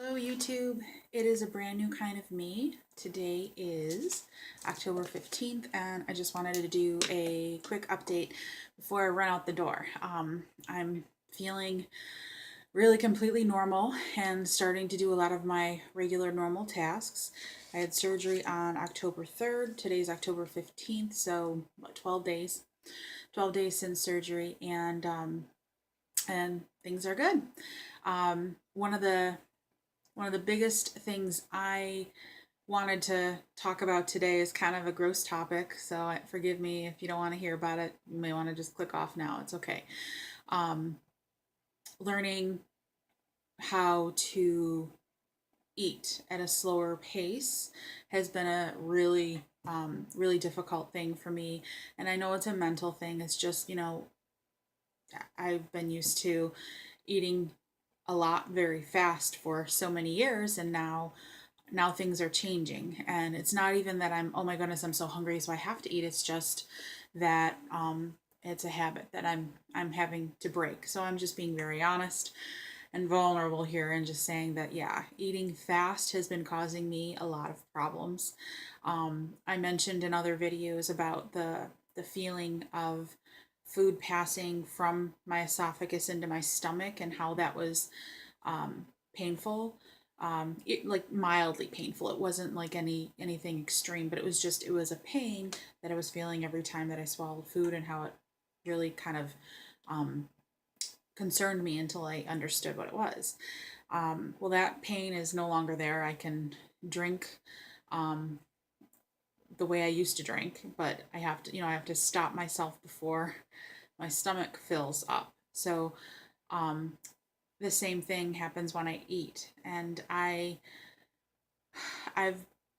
Hello YouTube, it is a brand new kind of me. Today is October 15th and I just wanted to do a quick update before I run out the door. I'm feeling really completely normal and starting to do a lot of my regular normal tasks. I had surgery on October 3rd, today's October 15th, so what, 12 days. 12 days since surgery and things are good. One of the biggest things I wanted to talk about today is kind of a gross topic, so forgive me if you don't want to hear about it. You may want to just click off now. It's okay. Learning how to eat at a slower pace has been a really difficult thing for me. And I know it's a mental thing. It's just, I've been used to eating a lot very fast for so many years, and now things are changing. And it's not even that I'm, oh my goodness, I'm so hungry so I have to eat. It's just that it's a habit that I'm having to break. So I'm just being very honest and vulnerable here and just saying that, yeah, eating fast has been causing me a lot of problems. I mentioned in other videos about the feeling of food passing from my esophagus into my stomach and how that was painful. Like mildly painful. It wasn't like anything extreme, but it was a pain that I was feeling every time that I swallowed food, and how it really kind of concerned me until I understood what it was. Well, that pain is no longer there. I can drink the way I used to drink, but I have to stop myself before my stomach fills up. So the same thing happens when I eat, and I've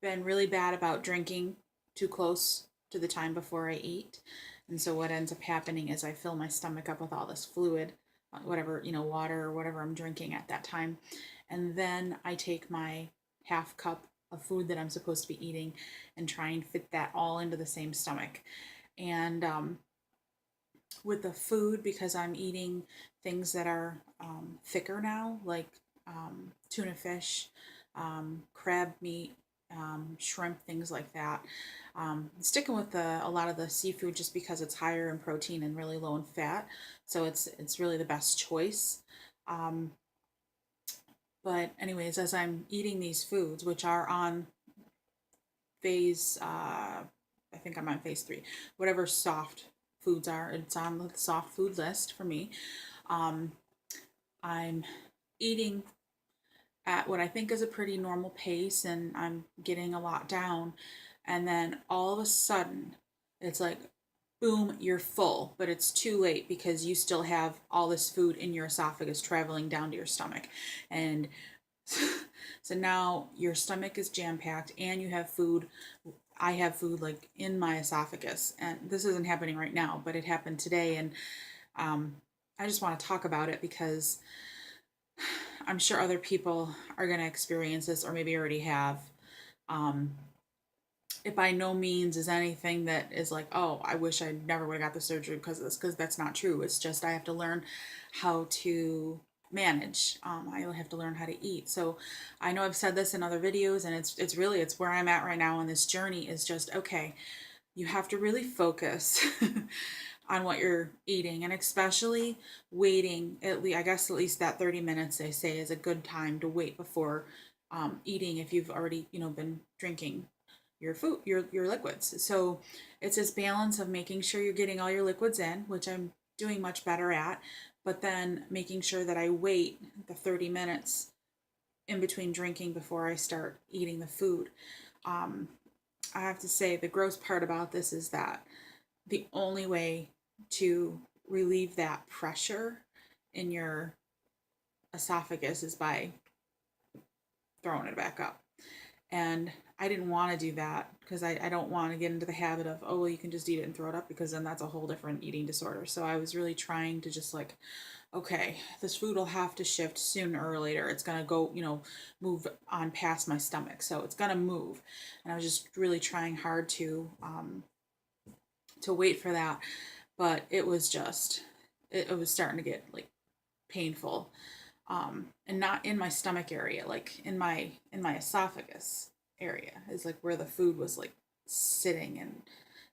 been really bad about drinking too close to the time before I eat. And so what ends up happening is I fill my stomach up with all this fluid, whatever, water or whatever I'm drinking at that time. And then I take my half cup of food that I'm supposed to be eating and try and fit that all into the same stomach. And with the food, because I'm eating things that are thicker now, like tuna fish, crab meat, shrimp, things like that. Sticking with a lot of the seafood just because it's higher in protein and really low in fat, so it's really the best choice. Um, but anyways, as I'm eating these foods, which are on phase, I think I'm on phase 3, whatever soft foods are, it's on the soft food list for me. Um, I'm eating at what I think is a pretty normal pace, and I'm getting a lot down. And then all of a sudden, it's like, boom, you're full, but it's too late because you still have all this food in your esophagus traveling down to your stomach. And so now your stomach is jam packed and you have food. I have food like in my esophagus, and this isn't happening right now, but it happened today. And I just want to talk about it because I'm sure other people are going to experience this, or maybe already have. Um, it by no means is anything that is like, oh, I wish I never would have got the surgery because of this, because that's not true. It's just I have to learn how to manage. I have to learn how to eat. So I know I've said this in other videos, and it's where I'm at right now on this journey. Is just, okay, you have to really focus on what you're eating, and especially waiting at least, I guess at least that 30 minutes they say is a good time to wait before eating, if you've already been drinking your food, your liquids. So it's this balance of making sure you're getting all your liquids in, which I'm doing much better at, but then making sure that I wait the 30 minutes in between drinking before I start eating the food. um, I have to say the gross part about this is that the only way to relieve that pressure in your esophagus is by throwing it back up. And I didn't want to do that because I don't want to get into the habit of, oh, well, you can just eat it and throw it up, because then that's a whole different eating disorder. So I was really trying to just like, okay, this food will have to shift sooner or later. It's going to go, move on past my stomach. So it's going to move. And I was just really trying hard to wait for that. But it was just, it was starting to get like painful. and not in my stomach area, like in my esophagus area is like where the food was like sitting, and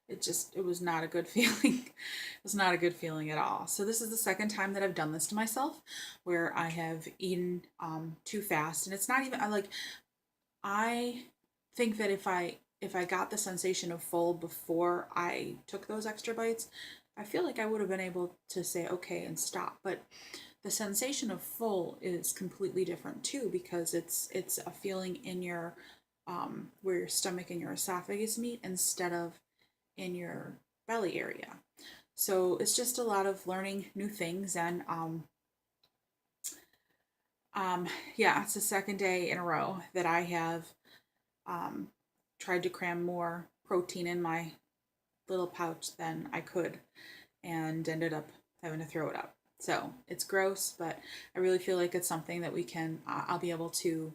it was not a good feeling. It was not a good feeling at all. So this is the second time that I've done this to myself, where I have eaten too fast, and it's not even I think that if I got the sensation of full before I took those extra bites, I feel like I would have been able to say okay and stop. But the sensation of full is completely different too, because it's a feeling in your where your stomach and your esophagus meet instead of in your belly area. So it's just a lot of learning new things, and yeah, it's the second day in a row that I have um, tried to cram more protein in my little pouch than I could, and ended up having to throw it up. So it's gross, but I really feel like it's something that I'll be able to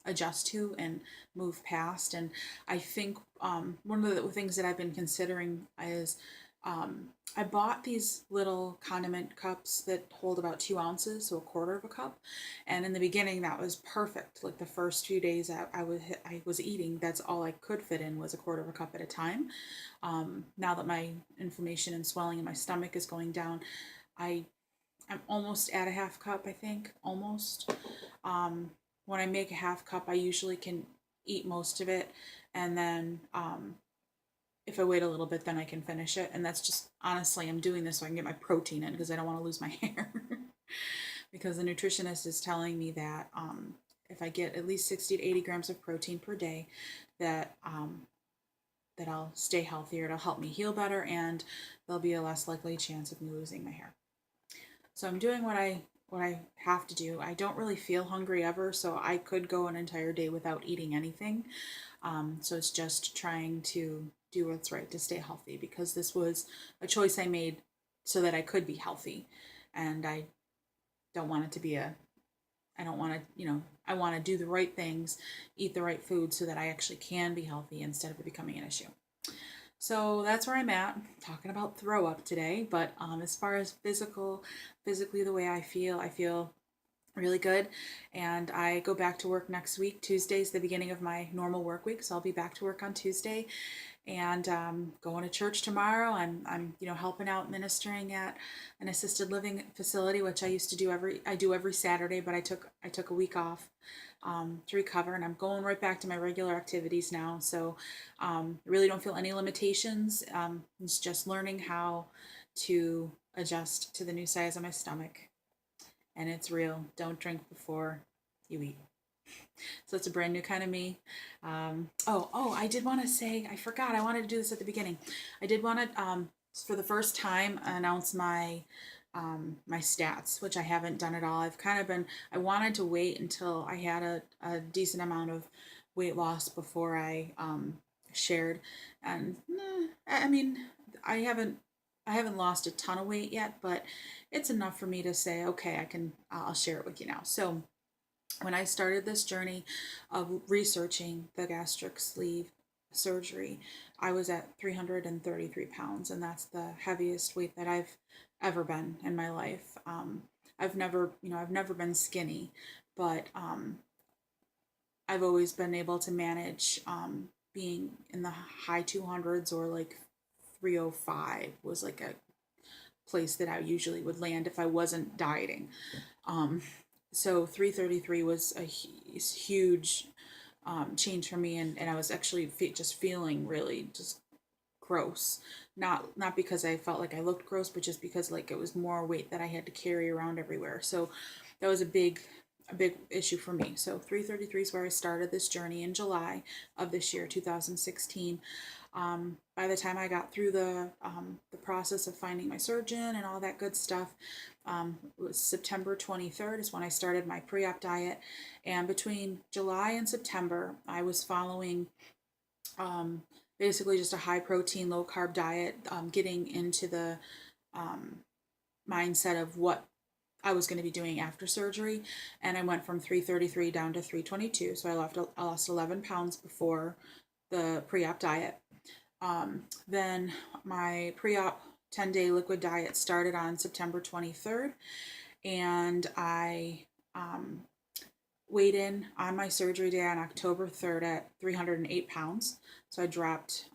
adjust to and move past. And I think one of the things that I've been considering is I bought these little condiment cups that hold about 2 ounces, so a quarter of a cup. And in the beginning, that was perfect. Like the first few days I was eating, that's all I could fit in was a quarter of a cup at a time. Now that my inflammation and swelling in my stomach is going down, I I'm almost at a half cup, I think, almost. When I make a half cup, I usually can eat most of it, and then if I wait a little bit, then I can finish it. And that's just honestly, I'm doing this so I can get my protein in because I don't want to lose my hair. Because the nutritionist is telling me that if I get at least 60 to 80 grams of protein per day, that that I'll stay healthier. It'll help me heal better, and there'll be a less likely chance of me losing my hair. So I'm doing what I have to do. I don't really feel hungry ever, so I could go an entire day without eating anything. So it's just trying to do what's right to stay healthy, because this was a choice I made so that I could be healthy, and don't want it to be a I don't want to, I want to do the right things, eat the right food so that I actually can be healthy instead of it becoming an issue. So that's where I'm at, talking about throw up today. But as far as physically the way I feel really good. And I go back to work next week. Tuesday's the beginning of my normal work week, so I'll be back to work on Tuesday. And going to church tomorrow. I'm helping out ministering at an assisted living facility, which I do every Saturday, but I took a week off to recover, and I'm going right back to my regular activities now. So really don't feel any limitations. It's just learning how to adjust to the new size of my stomach, and it's real. Don't drink before you eat. So it's a brand new kind of me. I did want to say, I forgot, I wanted to do this at the beginning. I did want to, for the first time, announce my stats, which I haven't done at all. I wanted to wait until I had a decent amount of weight loss before I shared. And I mean, I haven't I haven't lost a ton of weight yet, but it's enough for me to say, okay, I'll share it with you now. So when I started this journey of researching the gastric sleeve surgery, I was at 333 pounds, and that's the heaviest weight that I've ever been in my life. I've never been skinny, but I've always been able to manage being in the high 200s, or like 305 was like a place that I usually would land if I wasn't dieting. Um, so 333 was a huge change for me, and I was actually just feeling really just gross. Not because I felt like I looked gross, but just because like it was more weight that I had to carry around everywhere. So that was a big issue for me. So 333 is where I started this journey in July of this year, 2016. By the time I got through the process of finding my surgeon and all that good stuff, it was September 23rd is when I started my pre-op diet. And between July and September, I was following basically just a high protein, low carb diet, getting into the mindset of what I was going to be doing after surgery. And I went from 333 down to 322. So I lost 11 pounds before the pre-op diet. Then my pre-op 10-day liquid diet started on September 23rd, and I weighed in on my surgery day on October 3rd at 308 pounds. So I dropped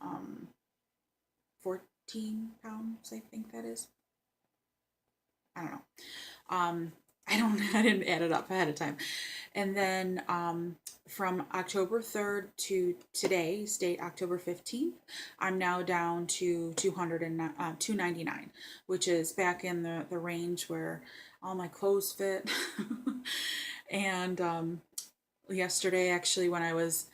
14 pounds, I think that is. I don't know. I didn't add it up ahead of time. And then from October 3rd to today's date, October 15th, I'm now down to 299, which is back in the range where all my clothes fit. And yesterday, actually, when I was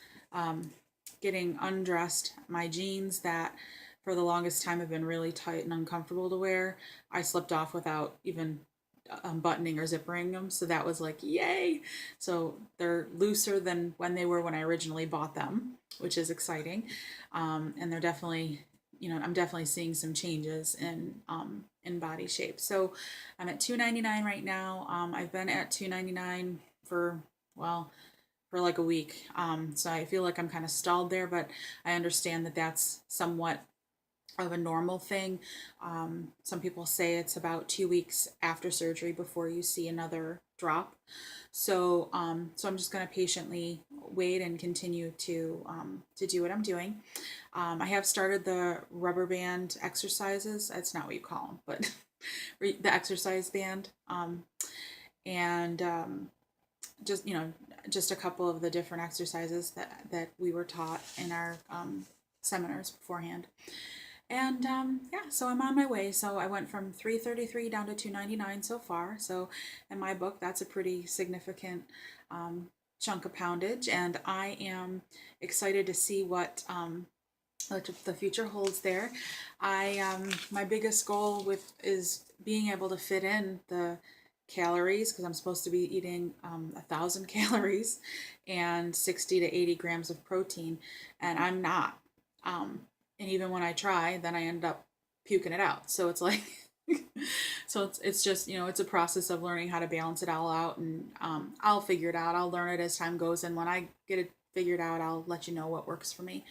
getting undressed, my jeans that for the longest time have been really tight and uncomfortable to wear, I slipped off without even buttoning or zippering them. So that was like, yay. So they're looser than when they were when I originally bought them, which is exciting. And they're definitely, I'm definitely seeing some changes in body shape. So I'm at 299 right now. I've been at 299 for, well, for like a week. So I feel like I'm kind of stalled there, but I understand that that's somewhat of a normal thing. Some people say it's about 2 weeks after surgery before you see another drop. So I'm just going to patiently wait and continue to do what I'm doing. I have started the rubber band exercises. That's not what you call them, but the exercise band. And just a couple of the different exercises that we were taught in our seminars beforehand. And yeah, so I'm on my way. So I went from 333 down to 299 so far. So in my book, that's a pretty significant chunk of poundage. And I am excited to see what the future holds there. My biggest goal is being able to fit in the calories, because I'm supposed to be eating 1,000 calories and 60 to 80 grams of protein, and I'm not. And even when I try, then I end up puking it out. So it's like, so it's just, it's a process of learning how to balance it all out, and I'll figure it out. I'll learn it as time goes, and when I get it figured out, I'll let you know what works for me.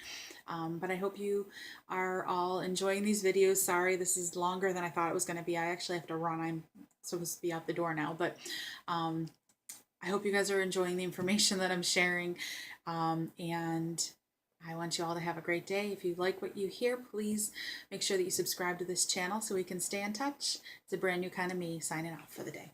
But I hope you are all enjoying these videos. Sorry, this is longer than I thought it was going to be. I actually have to run. I'm supposed to be out the door now, but I hope you guys are enjoying the information that I'm sharing. And I want you all to have a great day. If you like what you hear, please make sure that you subscribe to this channel so we can stay in touch. It's a brand new kind of me signing off for the day.